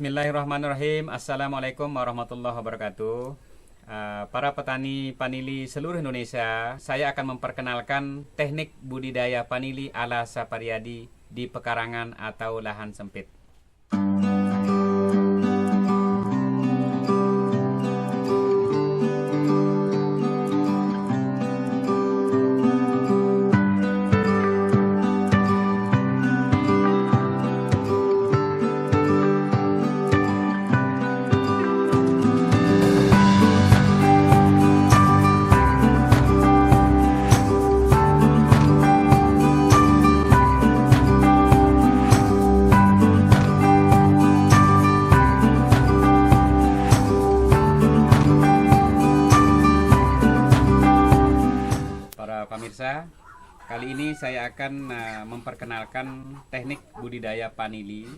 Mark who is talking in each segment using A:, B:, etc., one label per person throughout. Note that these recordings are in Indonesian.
A: Bismillahirrahmanirrahim. Assalamualaikum warahmatullahi wabarakatuh. Para petani panili seluruh Indonesia, saya akan memperkenalkan teknik budidaya panili ala Sapariyadi di pekarangan atau lahan sempit. Pemirsa, kali ini saya akan memperkenalkan teknik budidaya panili.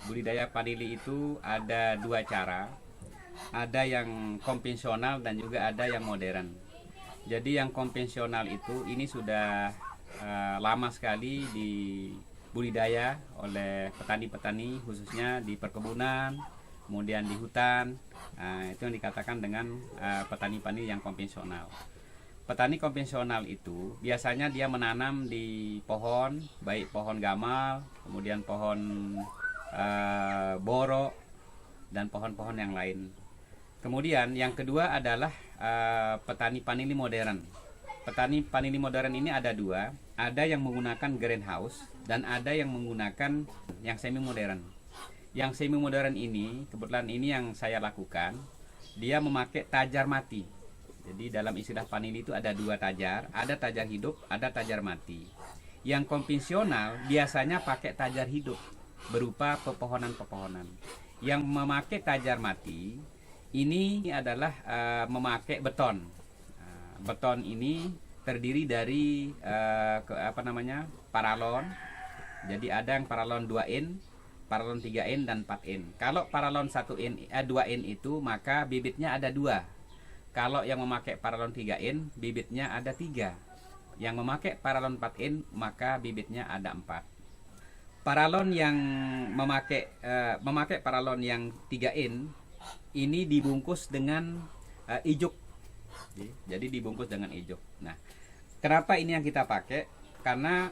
A: Budidaya panili itu ada dua cara, ada yang konvensional dan juga ada yang modern. Jadi yang konvensional itu ini sudah lama sekali dibudidaya oleh petani-petani, khususnya di perkebunan, kemudian di hutan. Itu yang dikatakan dengan petani panili yang konvensional. Petani konvensional itu biasanya dia menanam di pohon, baik pohon gamal, kemudian pohon boro, dan pohon-pohon yang lain. Kemudian yang kedua adalah petani panili modern. Petani panili modern ini ada dua, ada yang menggunakan greenhouse dan ada yang menggunakan yang semi modern. Yang semi modern ini, kebetulan ini yang saya lakukan, dia memakai tajar mati. Jadi dalam istilah panili itu ada dua tajar, ada tajar hidup, ada tajar mati. Yang konvensional biasanya pakai tajar hidup berupa pepohonan-pepohonan. Yang memakai tajar mati ini adalah memakai beton. Beton ini terdiri dari paralon. Jadi ada yang paralon 2N, paralon 3N dan 4N. Kalau paralon 2N itu maka bibitnya ada dua. Kalau yang memakai paralon 3N, bibitnya ada 3. Yang memakai paralon 4N, maka bibitnya ada 4. Paralon yang memakai paralon yang 3N, ini dibungkus dengan ijuk. Jadi dibungkus dengan ijuk. Nah, kenapa ini yang kita pakai? Karena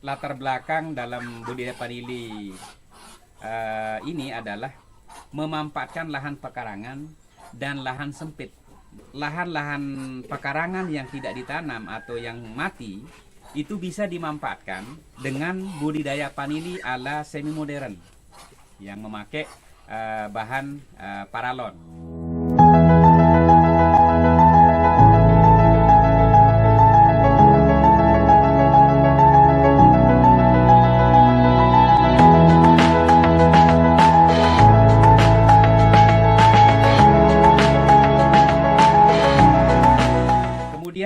A: latar belakang dalam budidaya panili ini adalah memanfaatkan lahan pekarangan dan lahan sempit. Lahan-lahan pekarangan yang tidak ditanam atau yang mati itu bisa dimanfaatkan dengan budidaya panili ala semi modern yang memakai bahan paralon.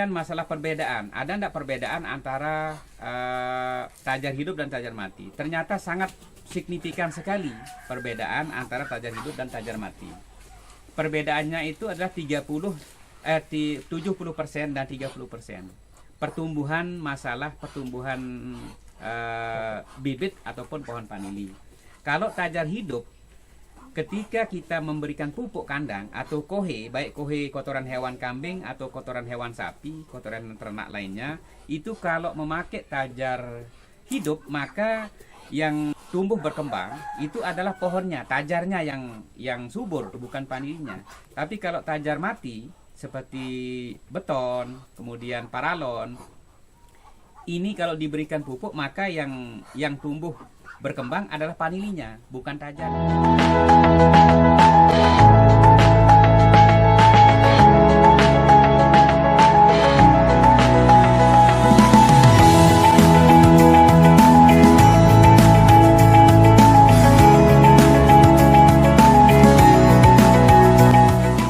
A: Masalah perbedaan, ada enggak perbedaan antara tajar hidup dan tajar mati? Ternyata sangat signifikan sekali perbedaan antara tajar hidup dan tajar mati. Perbedaannya itu adalah 70% dan 30%. Masalah pertumbuhan bibit ataupun pohon panili. Kalau tajar hidup, ketika kita memberikan pupuk kandang atau kohe, baik kohe kotoran hewan kambing atau kotoran hewan sapi, kotoran ternak lainnya, itu kalau memakai tajar hidup, maka yang tumbuh berkembang itu adalah pohonnya, tajarnya yang subur, bukan panilinya. Tapi kalau tajar mati seperti beton, kemudian paralon, ini kalau diberikan pupuk, maka yang tumbuh berkembang adalah panilinya, bukan tajar.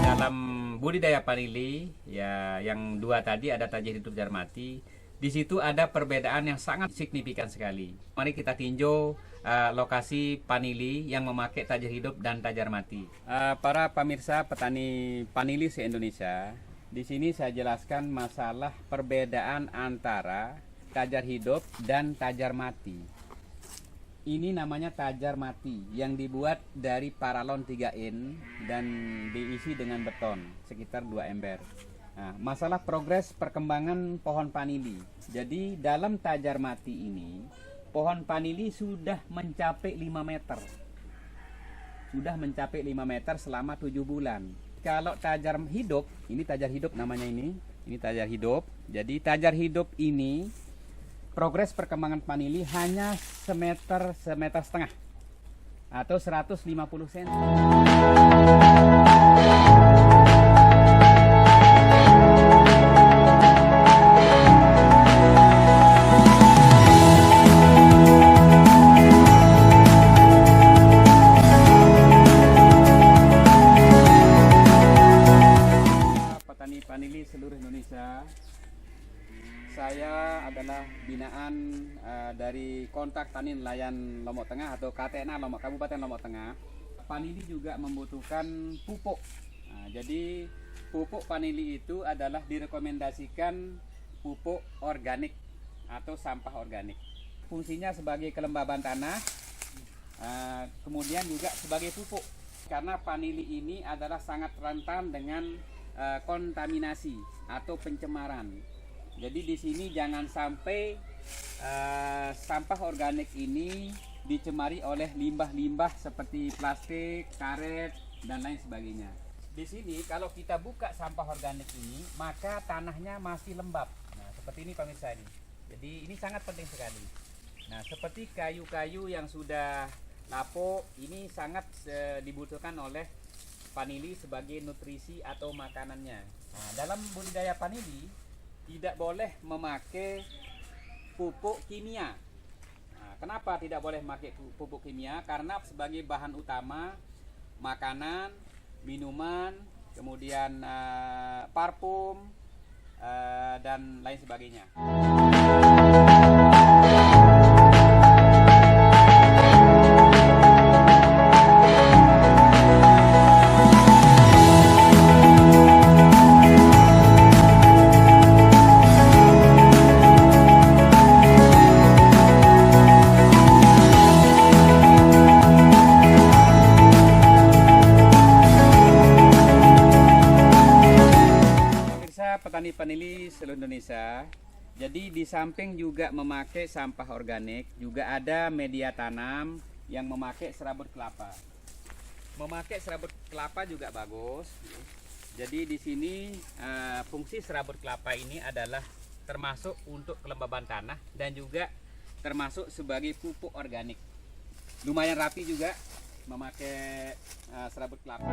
A: Dalam budidaya panili, ya yang dua tadi ada tajar hidup, tajar mati. Di situ ada perbedaan yang sangat signifikan sekali. Mari kita tinjau lokasi panili yang memakai tajar hidup dan tajar mati. Para pemirsa petani panili se-Indonesia, di sini saya jelaskan masalah perbedaan antara tajar hidup dan tajar mati. Ini namanya tajar mati yang dibuat dari paralon 3in dan diisi dengan beton sekitar 2 ember. Nah, masalah progres perkembangan pohon panili. Jadi dalam tajar mati ini pohon panili sudah mencapai 5 meter. Sudah mencapai 5 meter selama 7 bulan. Kalau tajar hidup, ini tajar hidup namanya ini tajar hidup. Jadi tajar hidup ini progres perkembangan panili hanya semeter setengah atau 150 cm. Petani panili seluruh Indonesia. Saya adalah binaan dari Kontak Tani Nelayan Lombok Tengah atau KTNA Kabupaten Lombok Tengah. Panili juga membutuhkan pupuk. Nah, jadi pupuk panili itu adalah direkomendasikan pupuk organik atau sampah organik. Fungsinya sebagai kelembaban tanah, kemudian juga sebagai pupuk. Karena panili ini adalah sangat rentan dengan kontaminasi atau pencemaran. Jadi di sini jangan sampai sampah organik ini dicemari oleh limbah-limbah seperti plastik, karet, dan lain sebagainya. Di sini kalau kita buka sampah organik ini, maka tanahnya masih lembab. Nah, seperti ini pemirsa ini. Jadi ini sangat penting sekali. Nah, seperti kayu-kayu yang sudah lapuk, ini sangat dibutuhkan oleh panili sebagai nutrisi atau makanannya. Nah, dalam budidaya panili tidak boleh memakai pupuk kimia. Nah, kenapa tidak boleh memakai pupuk kimia? Karena sebagai bahan utama makanan, minuman, kemudian parfum dan lain sebagainya. Petani panili seluruh Indonesia. Jadi di samping juga memakai sampah organik, juga ada media tanam yang memakai serabut kelapa. Memakai serabut kelapa juga bagus. Jadi di sini fungsi serabut kelapa ini adalah termasuk untuk kelembaban tanah dan juga termasuk sebagai pupuk organik. Lumayan rapi juga memakai serabut kelapa.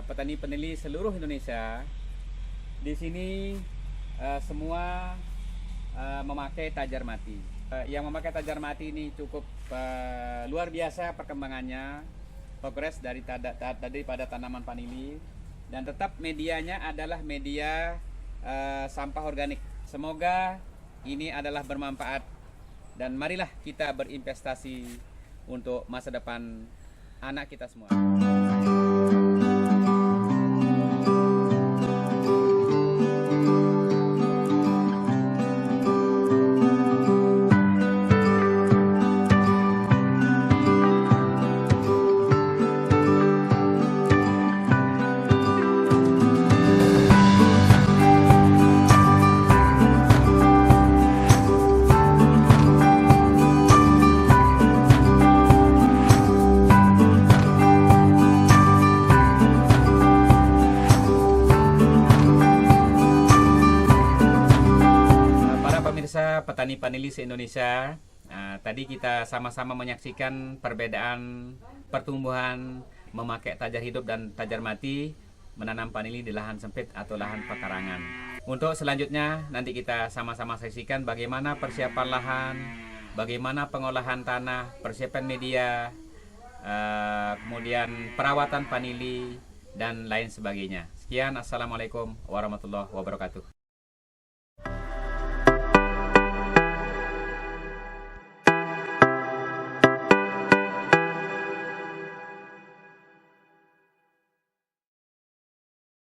A: Petani panili seluruh Indonesia, di sini semua memakai tajar mati. Yang memakai tajar mati ini cukup luar biasa perkembangannya, progres daripada tanaman panili, dan tetap medianya adalah media sampah organik. Semoga ini adalah bermanfaat dan marilah kita berinvestasi untuk masa depan anak kita semua. Petani panili se-Indonesia, tadi kita sama-sama menyaksikan perbedaan pertumbuhan memakai tajar hidup dan tajar mati menanam panili di lahan sempit atau lahan pekarangan. Untuk selanjutnya nanti kita sama-sama saksikan bagaimana persiapan lahan, bagaimana pengolahan tanah, persiapan media, kemudian perawatan panili dan lain sebagainya. Sekian, assalamualaikum warahmatullahi wabarakatuh.